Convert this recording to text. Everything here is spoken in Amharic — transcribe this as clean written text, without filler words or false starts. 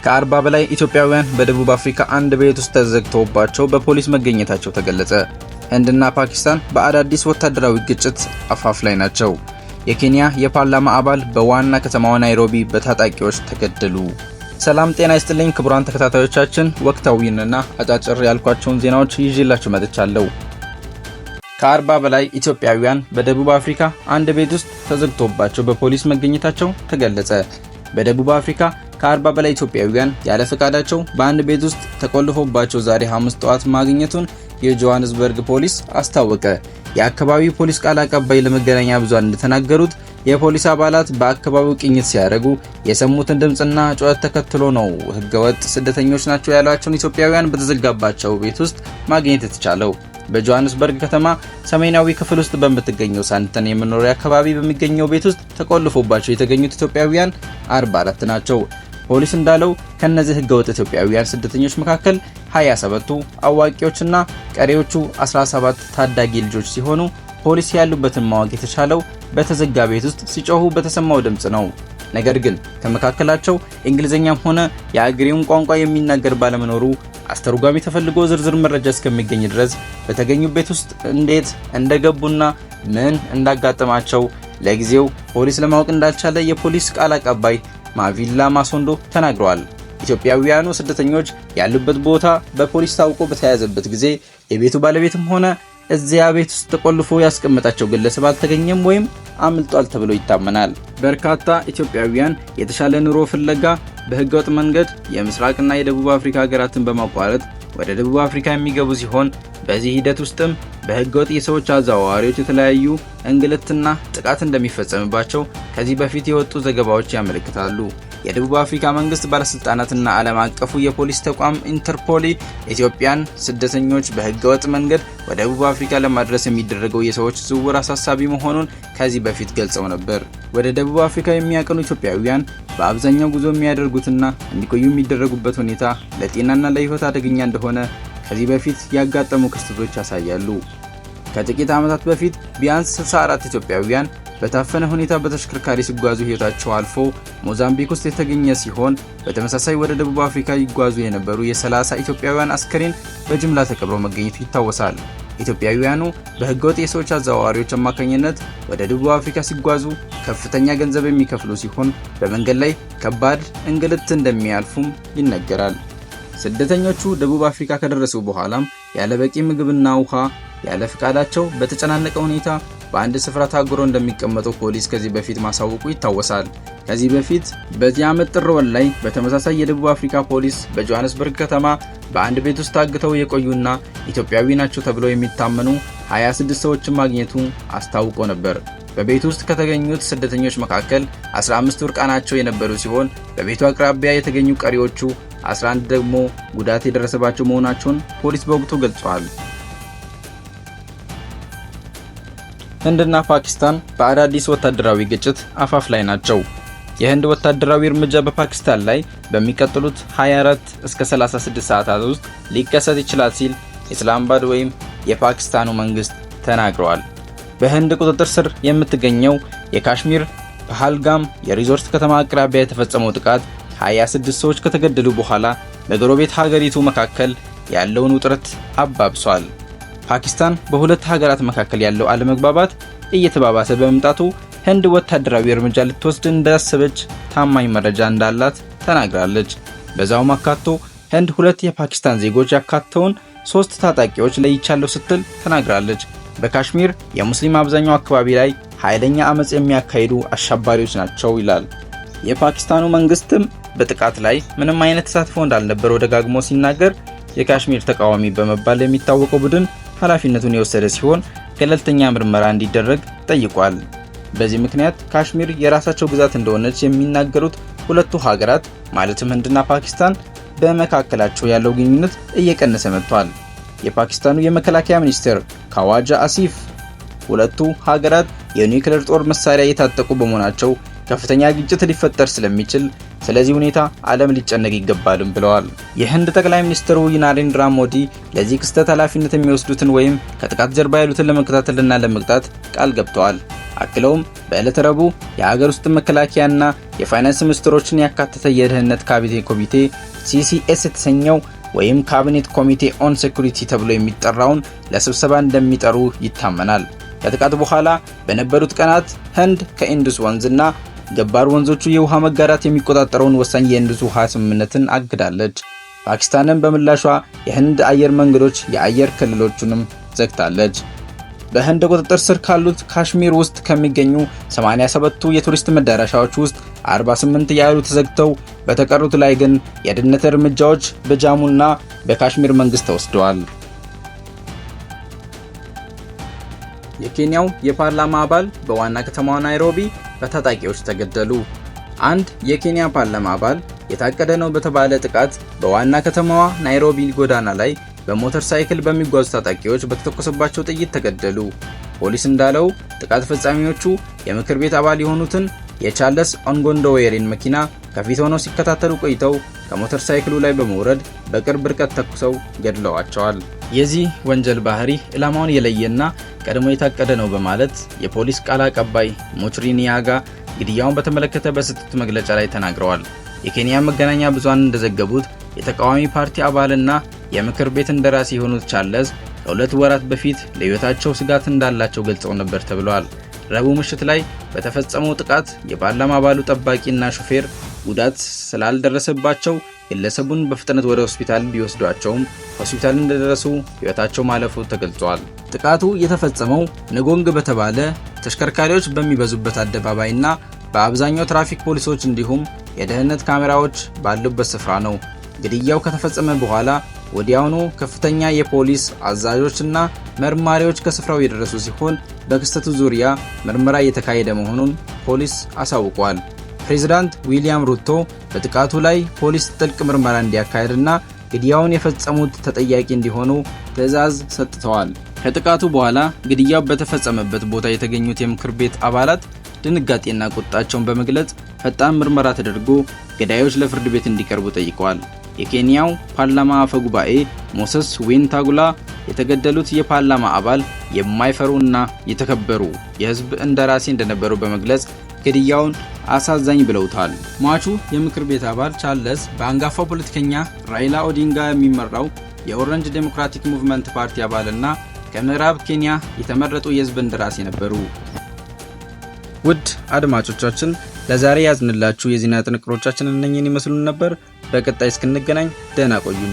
ከ40 በላይ ኢትዮጵያውያን በደቡብ አፍሪካ አንድ ቤት ውስጥ ተዘግተውባቸው በፖሊስ መገኘታቸው ተገለጸ። ህንድና ፓኪስታን በአዳዲስ ወታደራዊ ግጭት አፋፍ ላይ ናቸው። የኬንያ የፓርላማ አባል በዋና ከተማዋ ናይሮቢ በታጣቂዎች ተገደሉ። ሰላም ጤና ይስጥልኝ ክቡራን ተከታታዮቻችን፣ ወቅታዊና አጫጭር ያልኳቸውን ዜናዎች ይዤላችሁ መጥቻለሁ። ከ40 በላይ ኢትዮጵያውያን በደቡብ አፍሪካ አንድ ቤት ውስጥ ተዘግቶባቸው በፖሊስ መገኘታቸው ተገለጸ። በደቡብ አፍሪካ ከ40 በላይ ኢትዮጵያውያን ያለ ፈቃዳቸው በአንድ ቤት ውስጥ ተቆልፎባቸው ዛሬ ሐሙስ ጠዋት ማግኘቱን የጆሃንስበርግ ፖሊስ አስታወቀ። የአካባቢው ፖሊስ ቃል አቀባይ ለመገናኛ ብዙሃን እንደተናገሩት የፖሊስ አባላት በአካባቢው ቅኝት ሲያደርጉ የሰሙትን ድምጽና ጩኸት ተከትሎ ነው ህገወጥ ስደተኞች ናቸው ያሏቸውን ኢትዮጵያውያን በተዘጋባቸው ቤት ውስጥ ማግኘት የተቻለው። በጆሃንስበርግ ከተማ ሰሜናዊ ክፍል ውስጥ በምትገኘው ሳንተን የመኖሪያ አካባቢ በሚገኘው ቤት ውስጥ ተቆልፎባቸው የተገኙት ኢትዮጵያውያን 44 ናቸው። ፖሊስ እንዳለው ከነዚህ ህገወጥ ኢትዮጵያውያን ስደተኞች መካከል 27ቱ አዋቂዎችና ቀሪዎቹ 17 ታዳጊ ልጆች ሲሆኑ ፖሊስ ያሉበትን ማወቅ የተቻለው በተዘጋ ቤት ውስጥ ሲጮሁ በተሰማው ድምጽ ነው። ነገር ግን ከመካከላቸው እንግሊዘኛም ሆነ የአገሬውን ቋንቋ የሚናገር ባለመኖሩ አስተርጓሚ ተፈልጎ ዝርዝር መረጃ እስከሚገኝ ድረስ በተገኙበት ውስጥ እንዴት እንደገቡና ምን እንዳጋጠማቸው ለጊዜው ፖሊስ ለማወቅ እንዳልቻለ የፖሊስ ቃል አቀባይ ማቪላ ማሶንዶ ተናግረዋል። ኢትዮጵያውያኑ ስደተኞች ያሉበት ቦታ በፖሊስ ታውቆ በተያዘበት ጊዜ የቤቱ ባለቤትም ሆነ እዚያ ቤት ውስጥ ተቆልፎ ያስቀመጣቸው ግለሰብ አልተገኘም ወይም አምልጧል ተብሎ ይታመናል። በርካታ ኢትዮጵያውያን የተሻለ ኑሮ ፍለጋ በህገወጥ መንገድ የምስራቅና የደቡብ አፍሪካ ሀገራትን በማቋረጥ ወደ ደቡብ አፍሪካ የሚገቡ ሲሆን በዚህ ሂደት ውስጥም በህገወጥ የሰዎች አዘዋዋሪዎች የተለያዩ እንግልትና ጥቃት እንደሚፈጸምባቸው ከዚህ በፊት የወጡ ዘገባዎች ያመለክታሉ። የደቡብ አፍሪካ መንግስት ባለስልጣናትና ዓለም አቀፉ የፖሊስ ተቋም ኢንተርፖል ኢትዮጵያን ስደተኞች በህገወጥ መንገድ ወደ ደቡብ አፍሪካ ለማድረስ የሚደረገው የሰዎች ዝውውር አሳሳቢ መሆኑን ከዚህ በፊት ገልጸው ነበር። ወደ ደቡብ አፍሪካ የሚያቀኑ ኢትዮጵያውያን በአብዛኛው ጉዞ የሚያደርጉትና እንዲቆዩ የሚደረጉበት ሁኔታ ለጤናና ለህይወት አደገኛ እንደሆነ ከዚህ በፊት ያጋጠሙ ክስተቶች ያሳያሉ። ከጥቂት ዓመታት በፊት ቢያንስ 64 ኢትዮጵያውያን በታፈነ ሁኔታ በተሽከርካሪ ሲጓዙ ህይወታቸው አልፎ ሞዛምቢክ ውስጥ የተገኘ ሲሆን በተመሳሳይ ወደ ደቡብ አፍሪካ ይጓዙ የነበሩ የ30 ኢትዮጵያውያን አስከሬን በጅምላ ተቀብሮ መገኘቱ ይታወሳል። ኢትዮጵያውያኑ በህገወጥ የሰዎች አዘዋዋሪዎች አማካኝነት ወደ ደቡብ አፍሪካ ሲጓዙ ከፍተኛ ገንዘብ የሚከፍሉ ሲሆን በመንገድ ላይ ከባድ እንግልት እንደሚያልፉም ይነገራል። ስደተኞቹ ደቡብ አፍሪካ ከደረሱ በኋላም ያለ በቂ ምግብና ውሃ ያለ ፍቃዳቸው በተጨናነቀ ሁኔታ በአንድ ስፍራ ታጉረው እንደሚቀመጡ ፖሊስ ከዚህ በፊት ማሳወቁ ይታወሳል። ከዚህ በፊት በዚህ ዓመት ጥር ወር ላይ በተመሳሳይ የደቡብ አፍሪካ ፖሊስ በጆሃንስበርግ ከተማ በአንድ ቤት ውስጥ ታግተው የቆዩና ኢትዮጵያዊ ናቸው ተብለው የሚታመኑ 26 ሰዎችን ማግኘቱ አስታውቆ ነበር። በቤት ውስጥ ከተገኙት ስደተኞች መካከል 15 እርቃናቸው የነበሩ ሲሆን በቤቱ አቅራቢያ የተገኙ ቀሪዎቹ 11 ደግሞ ጉዳት የደረሰባቸው መሆናቸውን ፖሊስ በወቅቱ ገልጿል። ህንድና ፓኪስታን በአዳዲስ ወታደራዊ ግጭት አፋፍ ላይ ናቸው። የህንድ ወታደራዊ እርምጃ በፓኪስታን ላይ በሚቀጥሉት 24 እስከ 36 ሰዓታት ውስጥ ሊከሰት ይችላል ሲል ኢስላማባድ ወይም የፓኪስታኑ መንግስት ተናግረዋል። በህንድ ቁጥጥር ስር የምትገኘው የካሽሚር ፓህልጋም የሪዞርት ከተማ አቅራቢያ የተፈጸመው ጥቃት 26 ሰዎች ከተገደሉ በኋላ በጎረቤት ሀገሪቱ መካከል ያለውን ውጥረት አባብሷል። ፓኪስታን በሁለት ሀገራት መካከል ያለው አለመግባባት እየተባባሰ በመምጣቱ ህንድ ወታደራዊ እርምጃ ልትወስድ እንዳሰበች ታማኝ መረጃ እንዳላት ተናግራለች። በዛውም አካቶ ህንድ 2 የፓኪስታን ዜጎች ያካተውን 3 ታጣቂዎች ለይቻለው ስትል ተናግራለች። በካሽሚር የሙስሊም አብዛኛው አካባቢ ላይ ኃይለኛ አመጽ የሚያካሂዱ አሸባሪዎች ናቸው ይላል። የፓኪስታኑ መንግስትም በጥቃት ላይ ምንም አይነት ተሳትፎ እንዳልነበረው ደጋግሞ ሲናገር የካሽሚር ተቃዋሚ በመባል የሚታወቀው ቡድን ኃላፊነቱን የወሰደ ሲሆን ገለልተኛ ምርመራ እንዲደረግ ጠይቋል። በዚህ ምክንያት ካሽሚር የራሳቸው ግዛት እንደሆነች የሚናገሩት ሁለቱ ሀገራት ማለትም ህንድና ፓኪስታን በመካከላቸው ያለው ግንኙነት እየቀነሰ መጥቷል። የፓኪስታኑ የመከላከያ ሚኒስትር ካዋጃ አሲፍ ሁለቱ ሀገራት የኒውክሌር ጦር መሳሪያ የታጠቁ በመሆናቸው ከፍተኛ ግጭት ሊፈጠር ስለሚችል ስለዚህ ሁኔታ ዓለም ሊጨነቅ ይገባልም ብለዋል። የህንድ ጠቅላይ ሚኒስትሩ ናሬንድራ ሞዲ ለዚህ ክስተት ኃላፊነት የሚወስዱትን ወይም ከጥቃት ጀርባ ያሉትን ለመከታተልና ለመቅጣት ቃል ገብተዋል። አክለውም በዕለተ ረቡዕ የሀገር ውስጥ መከላከያና የፋይናንስ ሚኒስትሮችን ያካተተ የደህንነት ካቢኔ ኮሚቴ CCS የተሰኘው ወይም ካቢኔት ኮሚቴ ኦን ሴኩሪቲ ተብሎ የሚጠራውን ለስብሰባ እንደሚጠሩ ይታመናል። ከጥቃት በኋላ በነበሩት ቀናት ህንድ ከኢንዱስ ወንዝና ገባር ወንዞቹ የውሃ መጋራት የሚቆጣጠረውን ወሳኝ የኢንዱስ ውሃ ስምምነትን አግዳለች። ፓኪስታንም በምላሿ የህንድ አየር መንገዶች የአየር ክልሎቹንም ዘግታለች። በህንድ ቁጥጥር ስር ካሉት ካሽሚር ውስጥ ከሚገኙ 87ቱ የቱሪስት መዳረሻዎች ውስጥ 48 ያህሉ ተዘግተው በተቀሩት ላይ ግን የደህንነት እርምጃዎች በጃሙና በካሽሚር መንግስት ተወስደዋል። የኬንያው የፓርላማ አባል በዋና ከተማዋ ናይሮቢ በታጣቂዎች ተገደሉ። አንድ የኬንያ ፓርላማ አባል የታቀደ ነው በተባለ ጥቃት በዋና ከተማዋ ናይሮቢ ጎዳና ላይ በሞተር ሳይክል በሚጓዙ ታጣቂዎች በተተኮሰባቸው ጥይት ተገደሉ። ፖሊስ እንዳለው ጥቃት ፈጻሚዎቹ የምክር ቤት አባል የሆኑትን የቻርልስ ኦንጎንዶዌሪን መኪና ከፊት ሆነው ሲከታተሉ ቆይተው ከሞተር ሳይክሉ ላይ በመውረድ በቅርብ ርቀት ተኩሰው ገድለዋቸዋል። የዚህ ወንጀል ባህሪ ኢላማውን የለየና ቀድሞ የታቀደ ነው በማለት የፖሊስ ቃል አቀባይ ሞችሪኒያጋ ግድያውን በተመለከተ በሰጡት መግለጫ ላይ ተናግረዋል። የኬንያ መገናኛ ብዙሃን እንደዘገቡት የተቃዋሚ ፓርቲ አባልና የምክር ቤት እንደራሴ የሆኑት ቻርልስ ከ2 ወራት በፊት ለሕይወታቸው ስጋት እንዳላቸው ገልጸው ነበር ተብሏል። ረቡዕ ምሽት ላይ በተፈጸመው ጥቃት የፓርላማ አባሉ ጠባቂና ሹፌር ጉዳት ስላልደረሰባቸው ግለሰቡን በፍጥነት ወደ ሆስፒታል ቢወስዷቸውም ሆስፒታል እንደደረሱ ሕይወታቸው ማለፉ ተገልጿል። ጥቃቱ የተፈጸመው ንጎንግ በተባለ ተሽከርካሪዎች በሚበዙበት አደባባይና በአብዛኛው ትራፊክ ፖሊሶች እንዲሁም የደህንነት ካሜራዎች ባሉበት ስፍራ ነው። ግድያው ከተፈጸመ በኋላ ወዲያውኑ ከፍተኛ የፖሊስ አዛዦችና መርማሪዎች ከስፍራው የደረሱ ሲሆን በክስተቱ ዙሪያ ምርመራ እየተካሄደ መሆኑን ፖሊስ አሳውቋል። ፕሬዝዳንት ዊሊያም ሩቶ በጥቃቱ ላይ ፖሊስ ጥልቅ ምርመራ እንዲያካሄድና ግድያውን የፈጸሙት ተጠያቂ እንዲሆኑ ትዕዛዝ ሰጥተዋል። ከጥቃቱ በኋላ ግድያው በተፈጸመበት ቦታ የተገኙት የምክር ቤት አባላት ድንጋጤና ቁጣቸውን በመግለጽ ፈጣን ምርመራ ተደርጎ ገዳዮች ለፍርድ ቤት እንዲቀርቡ ጠይቀዋል። የኬንያው ፓርላማ አፈ ጉባኤ ሞሰስ ዌንታጉላ የተገደሉት የፓርላማ አባል የማይፈሩና የተከበሩ የህዝብ እንደራሴ እንደነበሩ በመግለጽ ግድያውን አሳዛኝ ብለውታል። ሟቹ የምክር ቤት አባል ቻርልስ በአንጋፋው ፖለቲከኛ ራይላ ኦዲንጋ የሚመራው የኦሬንጅ ዴሞክራቲክ ሙቭመንት ፓርቲ አባልና ከምዕራብ ኬንያ የተመረጡ የህዝብ እንደራሴ ነበሩ። ውድ አድማጮቻችን ለዛሬ ያዝንላችሁ የዜና ጥንቅሮቻችን እነኚህን ይመስሉ ነበር። በቀጣይ እስክንገናኝ ደህና ቆዩን።